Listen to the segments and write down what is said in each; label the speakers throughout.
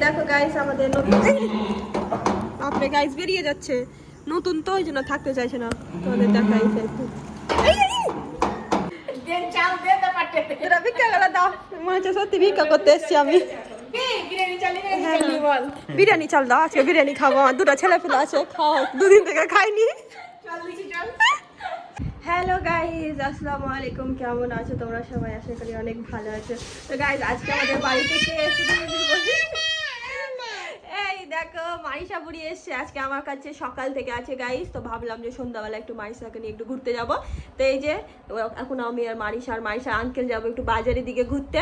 Speaker 1: দেখো গাইস আমাদের নতুন আপনি গাইস বেরিয়ে যাচ্ছে নতুন তো ওই জন্য থাকতে চাইছে না তোমাদের দেখাই একটু তোরা ভিক্ষা করে দাও মনে হচ্ছে সত্যি ভিক্ষা করতে এসছি আমি বিরিয়ানি চাল দাও আজকে বিরিয়ানি খাবো আমার দুটো ছেলে পেলে আছে খাও দুদিন থেকে খাইনি হ্যালো গাইজ আসসালামু আলাইকুম কেমন আছো তোমরা সবাই আশা করি অনেক ভালো আছো তো গাইজ আজকে আমাদের বাড়িতে কে এসেছে এই দেখো মারিসা বুড়ি এসছে আজকে আমার কাছে সকাল থেকে আছে গাইজ তো ভাবলাম যে সন্ধ্যাবেলা একটু মারিসাকে নিয়ে একটু ঘুরতে যাব তো এই যে এখন আমি আর মারিসা আঙ্কেল যাবো একটু বাজারের দিকে ঘুরতে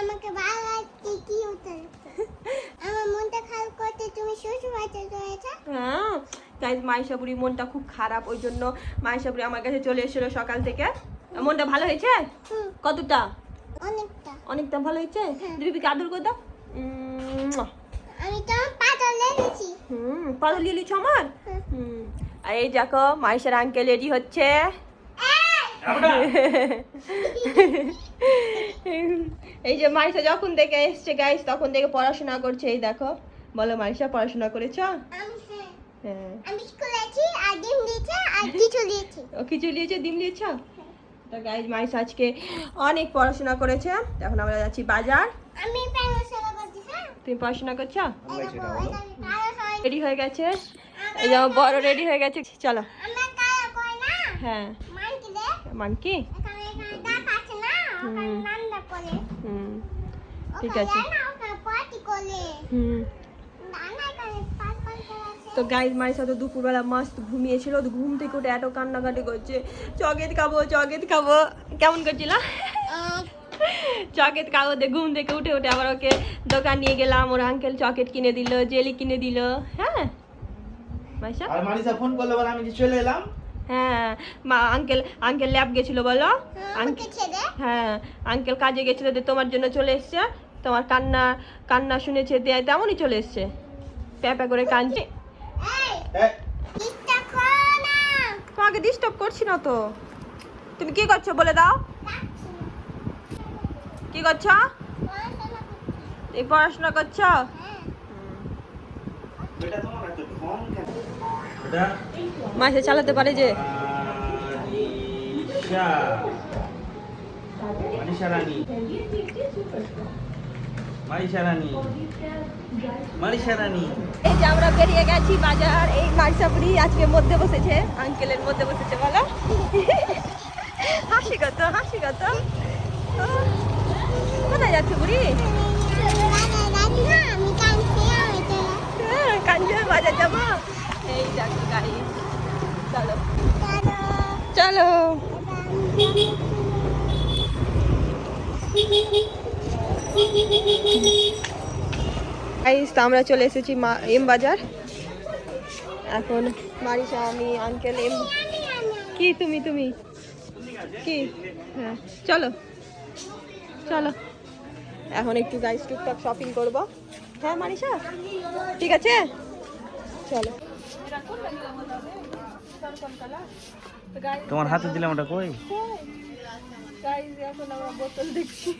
Speaker 2: আমাকে ভালো লাগছে কি হতো আমার মনটা খারাপ করতে তুমি শ্বশুর বাড়িতে রয়েছে
Speaker 1: হ্যাঁ গাইজ মারিসা বুড়ির মনটা খুব খারাপ ওই জন্য মারিসা বুড়ি আমার কাছে চলে এসেছিল সকাল থেকে মনটা ভালো হয়েছে কতটা অনেকটা ভালো হয়েছে দিদিকে আদর করে দাও
Speaker 2: আমি তো পাতল লেগেছি
Speaker 1: পাতল নিয়ে নিচ্ছ আমার আর এই দেখো মারিসার আঙ্কেল রেডি হচ্ছে এই যে মারিসা যখন থেকে এসছে গাইস তখন থেকে পড়াশোনা করছে এই দেখো বলো মারিসা পড়াশোনা করেছো
Speaker 2: আমি স্কুলেছি আর ডিম দিয়েছে আর কিছু দিয়েছে
Speaker 1: ও কিছু দিয়েছে ডিম দিয়েছো তো গাইস মারিসা আজকে অনেক পড়াশোনা করেছে এখন আমরা যাচ্ছি বাজার
Speaker 2: আমি পড়াশোনা করছি হ্যাঁ
Speaker 1: তুমি পড়াশোনা করছো রেডি হয়ে গেছে এই যে আমার বড় রেডি হয়ে গেছে চলো
Speaker 2: আমার কালা কই না
Speaker 1: হ্যাঁ
Speaker 2: মানকি দে
Speaker 1: মানকি
Speaker 2: এখানে দাঁত আছে না ওখানে নান্দা করে
Speaker 1: ঠিক আছে
Speaker 2: না ওখানে পার্টি করে নানা এখানে পাঁচ আছে
Speaker 1: তো গাইজ মারিসা তো দুপুরবেলা মস্ত ঘুমিয়েছিল তো ঘুম থেকে উঠে এত কান্নাকাটি করছে চকলেট খাবো কেমন করছিল চকলেট খাবো ঘুম থেকে উঠে উঠে আবার ওকে দোকান নিয়ে গেলাম ওর আঙ্কেল চকলেট কিনে দিল জেলি কিনে দিল হ্যাঁ মারিসা
Speaker 3: আর মারিসা ফোন করলো বলে আমি চলে এলাম
Speaker 1: হ্যাঁ মা আঙ্কেল ল্যাব গেছিল বলো
Speaker 2: আমাকে ছেড়ে
Speaker 1: হ্যাঁ আঙ্কেল কাজে গেছিল যে তোমার জন্য চলে এসছে তোমার কান্না শুনেছে তেমনই চলে এসছে প্যাপা করে কাঁদছে
Speaker 2: ডিস্টার্ব করো না
Speaker 1: তোমাকে ডিস্টার্ব করছি না তো তুমি কি করছো বলে দাও কি করছো এই পড়াশোনা করছো
Speaker 3: এটা তোমার একটা ফোন কেন এটা
Speaker 1: মাসে চালাতে পারে যে
Speaker 3: মারিসা রানী
Speaker 1: এই যে আমরা বেরিয়ে গেছি বাজার এই মারিসাপুরি আজকে মধ্যে বসেছে আঙ্কেলের মধ্যে বসেছে বলো হাসি কত কোথায় যাচ্ছে বুড়ি কাঞ্জে বাজার যাবো এই দেখো গাড়ি চলো আমরা চলে এসেছি এম বাজার এখন মারিসা আমি আঙ্কেল এম কি তুমি কি হ্যাঁ চলো এখন একটু গাইস টুকটাক শপিং করব হ্যাঁ মারিসা ঠিক আছে চলো
Speaker 3: তোমার হাতে দিলাম ওটা কই
Speaker 1: গাইস এখন আমরা বোতল দেখছি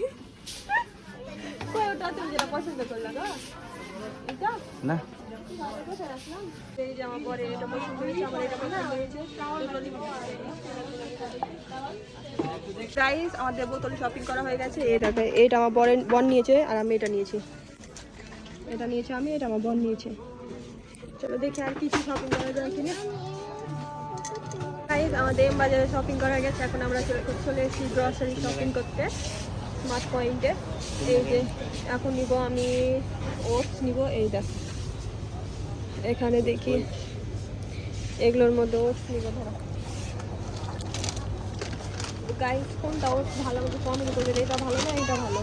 Speaker 1: কই ওটা তুমি যেটা পছন্দ করলা না এটা
Speaker 3: না
Speaker 1: কোথায় রাখলাম এই যে আমার পরে এটা পছন্দ হয়েছে আমার এটা পছন্দ হয়েছে গাইস আমাদের বোতল শপিং করা হয়ে গেছে এটা আমার বোন নিয়েছে আর আমি এটা নিয়েছি আমি এটা আমার বোন নিয়েছে চলো দেখি আর কিছু শপিং করা যায় কিনা গাইস আমাদের এম বাজারে শপিং করা হয়ে গেছে এখন আমরা চলে এসেছি গ্রসারি শপিং করতে স্মার্ট পয়েন্টে এই যে এখন নিব আমি ওটস নিব এই দেখ এখানে দেখি এগুলোর মধ্যে ওটস নিব ধরো গাইস কোনটা ওটস ভালো মতো কমেন্ট করবে এটা ভালো না এটা ভালো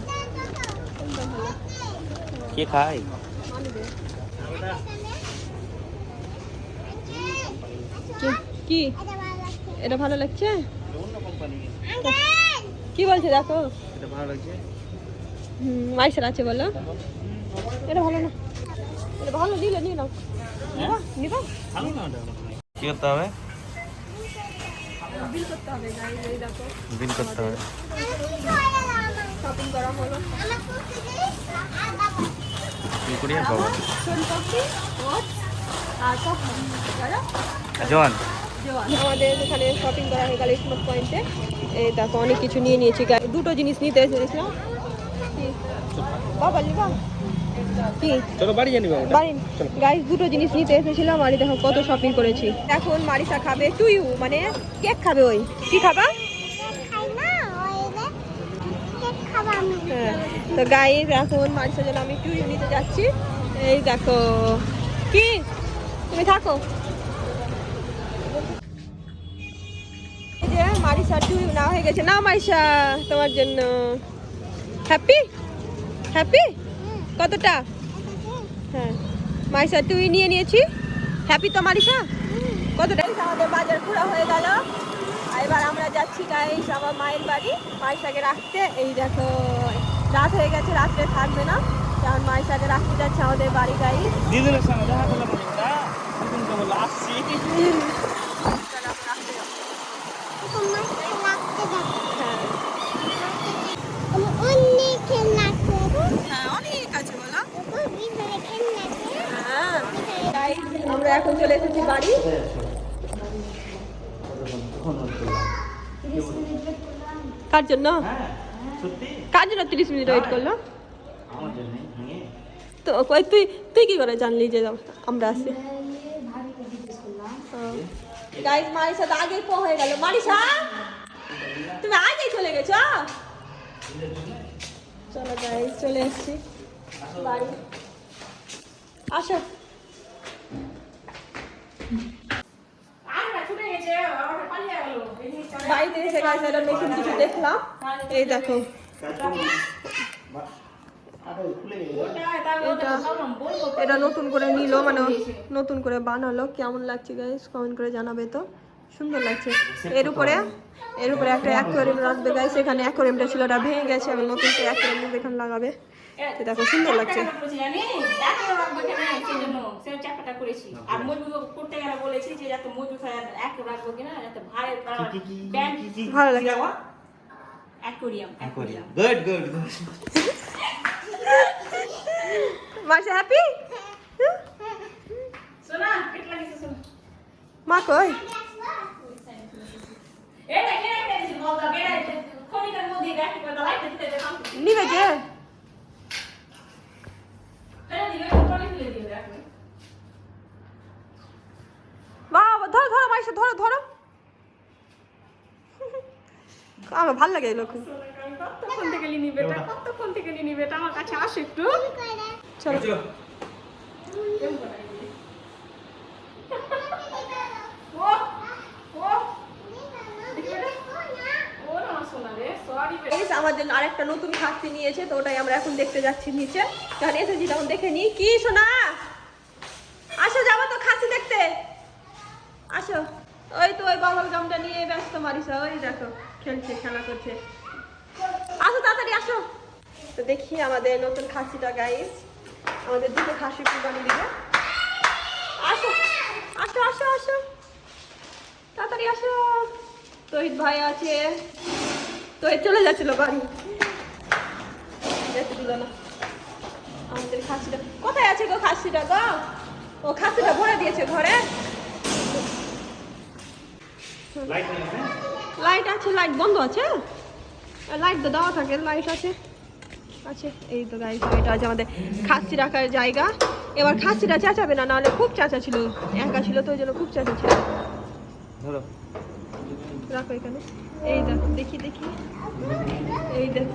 Speaker 1: কোনটা ভালো
Speaker 3: কে খায়
Speaker 1: কি এটা ভালো লাগছে কি বলছে দেখো
Speaker 3: এটা ভালো লাগছে
Speaker 1: মাইসের আছে বলো এটা ভালো না এটা ভালো নিলে নিয়ে নাও নিবা
Speaker 3: কি করতে হবে
Speaker 1: বিল করতে হবে গাইস এই দেখো
Speaker 3: বিল করতে হবে
Speaker 1: শপিং করা হলো
Speaker 2: আমার
Speaker 3: কুরিয়ার পাবো
Speaker 1: সোনপাপড়ি, ওটস আর কখন
Speaker 3: জন
Speaker 1: আমাদের এখানে শপিং করা হয়ে গেল স্মার্ট পয়েন্টে। এই দেখো অনেক কিছু নিয়ে নিয়েছি। দুটো জিনিস নিতে এসেছিলাম। কি বাবা লিবা কি
Speaker 3: চলো বাড়ি জানি বাবা
Speaker 1: বাড়ি গাইস দুটো জিনিস নিতে এসেছিলাম আর এই দেখো কত শপিং করেছি। এখন মারিসা খাবে টুইউ মানে কেক খাবে। ওই কি খাবা?
Speaker 2: খাই না ওই যে কেক খাবো আমি।
Speaker 1: হ্যাঁ তো গাইস এখন মারিসার জন্য আমি টুইউ নিতে যাচ্ছি। এই দেখো কি তুমি থাকো। এই যে মারিসা টুইউ না হয়ে গেছে না মারিসা তোমার জন্য। হ্যাপি হ্যাপি কতটা? হ্যাঁ মারিসা টুই নিয়ে নিয়েছি। হ্যাপি তো মারিসা কতটা? আমাদের বাজার ঘোরা হয়ে গেল। আর এবার আমরা যাচ্ছি গাইস আমার মায়ের বাড়ি মারিসাকে রাখতে। এই দেখো রাত হয়ে গেছে, রাত্রে থাকবে না, কারণ মারিসাকে রাখতে যাচ্ছে আমাদের বাড়ি গাইস।
Speaker 3: দিদির সঙ্গে দেখা করলাম না দিদিন তো বললো আসছি
Speaker 2: তোমার লাগতে যাবে।
Speaker 1: হ্যাঁ
Speaker 2: আমি অনেক খেলনা আছে।
Speaker 1: হ্যাঁ অনেক আছে বলো।
Speaker 2: ভিতরে খেলনা আছে।
Speaker 1: হ্যাঁ গাইস আমরা এখন চলে এসেছি বাড়ি। কার জন্য?
Speaker 3: সত্যি
Speaker 1: কার জন্য 30 মিনিট ওয়েট করলো?
Speaker 3: আমার জন্য
Speaker 1: তো কই তুই তুই কি করে জানলি যে আমরা আসছি? গাইস মারিসা তো আগেই হয়ে গেল। মারিসা তুমি আগেই চলে গেছো। চলো গাইস চলে এসেছি বাড়ি। আসো বাড়িতে এসে গাইস এটা নতুন কিছু দেখলাম। এই দেখো এটা নতুন করে নিল মানে নতুন করে বানালো। কেমন লাগছে গাইস কমেন্ট করে জানাবে তো। সুন্দর লাগছে। এর উপরে একটা অ্যাকোয়ারিয়াম রাখবে গাইস। এখানে অ্যাকোয়ারিয়ামটা ছিল ওটা ভেঙে গেছে, আবার নতুন করে অ্যাকোয়ারিয়াম এখানে লাগাবে। তো দেখো সুন্দর লাগছে। ভালো লাগছে।
Speaker 3: গুড গুড
Speaker 1: মাসে হ্যাপি মা কই? নিবে যে বাবা ধরো ধরো মাইসে ধরো ধরো। আমার ভালো লাগে এগুলো খুব। কতক্ষণ থেকে নিবে এটা আমার কাছে আসে একটু। চলো আমাদের আরেকটা নতুন খাসি নিয়েছে, তো ওটাই আমরা এখন দেখতে যাচ্ছি নিচে। যখন এসেছি তখন দেখে নি। কি শোনা আসো যাবো তো খাসি দেখতে। আসো ওই তো ওই বাবল গামটা নিয়ে ব্যস্ত মারিসা। ওই দেখো খেলছে খেলা করছে। আসো তাড়াতাড়ি আসো। তো দেখি আমাদের নতুন খাসিটা গাইস। আমাদের দুটো খাসি কুরবানি দিবে। আসো আসো আসো আসো তাড়াতাড়ি আসো। তহিদ ভাই আছে। তহিদ চলে যাচ্ছিল বাড়ি, যেতে দিল না। আমাদের খাসিটা কোথায় আছে গো? খাসিটা গো ও খাসিটা ভরে দিয়েছে ঘরে। লাইট আছে, লাইট বন্ধ আছে। লাইট তো দেওয়া থাকে, লাইট আছে আছে। এই তো গাইস এটা আছে আমাদের খাসি রাখার জায়গা। এবার খাসিটা চেঁচাবে না, নাহলে খুব চেঁচা ছিল, একা ছিল তো ওই জন্য খুব চেঁচা ছিল।
Speaker 3: ধরো
Speaker 1: রাখো এখানে। এই দেখো দেখি দেখি এই দেখো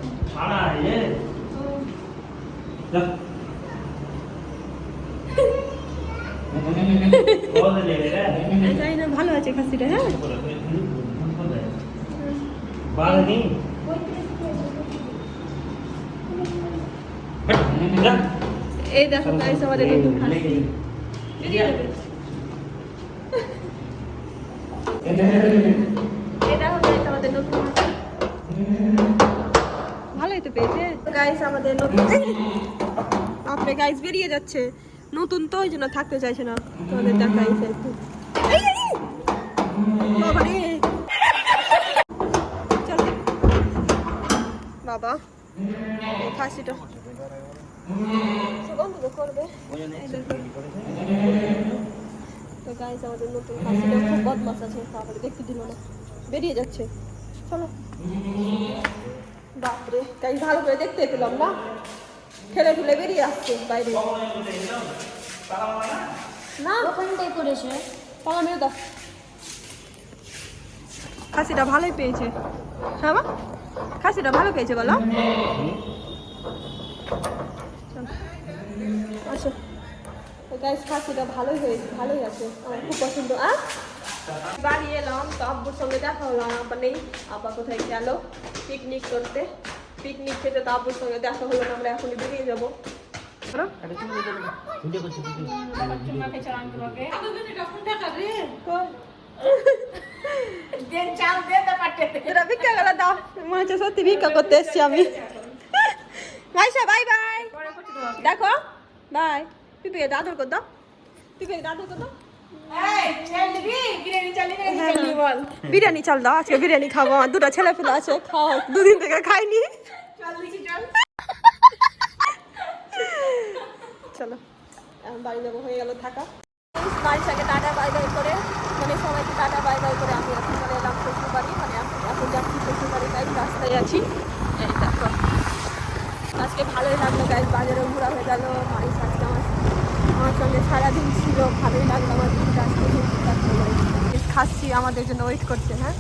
Speaker 1: জানি না ভালো আছে খাসিটা। হ্যাঁ এই দেখো গাইস আমাদের নতুন খাসি। এই দেখো গাইস আমাদের নতুন খাসি। ভালোই তো পেয়েছে গাইস আমাদের নতুন। আপনি গাইস বেরিয়ে যাচ্ছে, নতুন তো ওই জন্য থাকতে চাইছে না। তোমাদের দেখাইছে একটু। বাবা এই খাসিটা সুগন্ধ করবে করবে। এই দেখো। তো গাইস আমাদের নতুন খাসিটা খুব বদমাশ আছে, তারপরে দেখতে দিল না, বেরিয়ে যাচ্ছে। চলো। বাপরে গাইস, ভালো করে দেখতে পেলাম না, ঠেলে ঠুলে বেরিয়ে আসছে বাইরে। না
Speaker 2: ওখানটাই করেছে।
Speaker 1: পালা মেরে দাও। খাসিটা ভালোই পেয়েছে। হ্যাঁ মা, খাসিটা ভালো পেয়েছে বলো। আচ্ছা তো গাইস, খাসিটা ভালোই হয়েছে, ভালোই আছে, আমার খুব পছন্দ। বাড়ি এলাম তো আব্বুর সঙ্গে দেখা হলো, আব্বা নেই, আব্বা কোথায় গেল পিকনিক করতে, পিকনিক খেতে। তো আব্বুর সঙ্গে দেখা হলো না, আমরা এখনই বেরিয়ে যাবো। ভিক্ষা করে দাও, মনে হচ্ছে সত্যি ভিক্ষা করতে এসছি আমি। মাইশা বাই বাই, দেখো বাই। পিপিকে দাদুর কর দাও, পিপিকে দাদুর কর দাও। বিরিয়ানি চাল দাও, আজকে বিরিয়ানি খাবো, আমার দুটো ছেলে পেলে আছে, খাও, দুদিন থেকে খাইনি। চলো এখন বাড়ি যাবো, হয়ে গেল থাকা। বাড়ির সাথে টাটা বাই বাই করে, মানে সবাইকে টাটা বাই বাই করে আমি এখন চলে এলাম শ্বশুর বাড়ি, মানে এখন যাচ্ছি শ্বশুর বাড়ি, গাইজ রাস্তায় আছি। এই দেখো আজকে ভালোই লাগলো গাইজ, বাজারেও ঘোরা হয়ে গেল, বাড়ির সাথে আমার সঙ্গে সারাদিন ছিল, ভালোই লাগলো আমার দিনটা। আজকে খাচ্ছি, আমাদের জন্য ওয়েট করছে। হ্যাঁ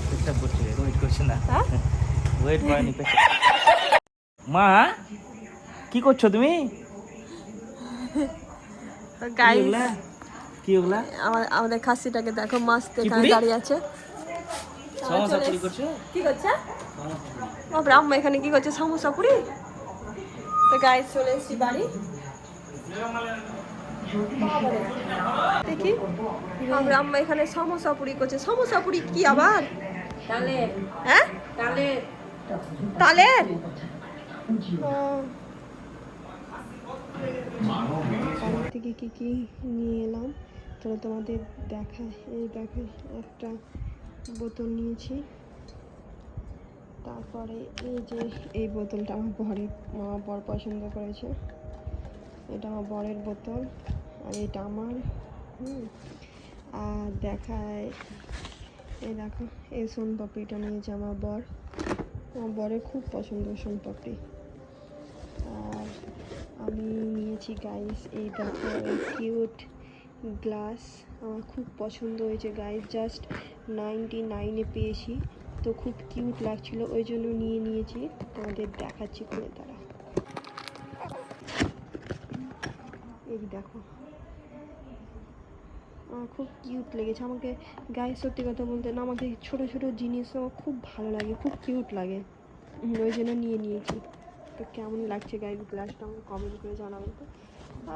Speaker 3: ওয়েট করছে না,
Speaker 1: হ্যাঁ
Speaker 3: ওয়েট করেনি। মা কি করছো তুমি?
Speaker 1: গাইজ
Speaker 3: কি ওগুলা?
Speaker 1: আমাদের খাসিটাকে দেখো, মাস্ত এখানে
Speaker 3: পুরি?
Speaker 1: দাঁড়িয়ে আছে।
Speaker 3: সমোসা পুরি করছো?
Speaker 1: কি করছে বাপরে, আম্মা এখানে কি করছে? সমোসা পুরি। তো গাইজ চলে এসেছি বাড়ি, দেখি আমরা আম্মা এখানে সমোসা পুরি করছে। সমোসা পুরি কি আবার? হ্যাঁ তালের। থেকে কি কি নিয়ে এলাম তাহলে তোমাদের দেখায়। এই দেখো একটা বোতল নিয়েছি, তারপরে এই যে এই বোতলটা আমার বর পছন্দ করেছে, এটা আমার বরের বোতল, আর এটা আমার। আর দেখায় এই দেখো এই সোনপাপড়িটা নিয়েছে আমার বরের খুব পছন্দ সোনপাপড়ি। আর আমি নিয়েছি গাইস এই দেখো কিউট গ্লাস, আমার খুব পছন্দ হয়েছে গাইস, জাস্ট 99-এ পেয়েছি, তো খুব কিউট লাগছিল, ওই জন্য নিয়েছি। তোমাদের দেখাচ্ছি করে তারা। এই দেখো আমার খুব কিউট লেগেছে, আমাকে গাইস সত্যি কথা বলতে না, আমাকে ছোটো ছোটো জিনিসও খুব ভালো লাগে, খুব কিউট লাগে, ওই জন্য নিয়েছি। তো কেমন লাগছে গাইস গ্লাসটা আমাকে কমেন্ট করে জানাবেন তো।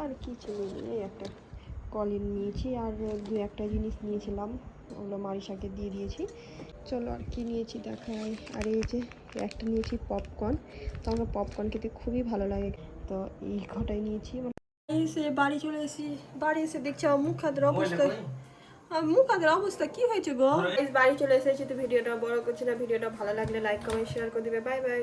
Speaker 1: আর কিছু নেই, একটা কলিন নিয়েছি, আর দু একটা জিনিস নিয়েছিলাম, ওগুলো মারিসাকে দিয়ে দিয়েছি। চলো আর কি নিয়েছি দেখাই। আর এই যে একটা নিয়েছি পপকর্ন, তো আমার পপকর্ন খেতে খুবই ভালো লাগে, তো এই কটাই নিয়েছি। এসে বাড়ি চলে এসেছি, বাড়ি এসে দেখছি আমার মুখ হাতের অবস্থা কি হয়েছে গো। বাড়ি চলে এসেছি, তো ভিডিওটা বড় করছি না, ভিডিওটা ভালো লাগলে লাইক কমেন্ট শেয়ার করে দিবে। Bye bye.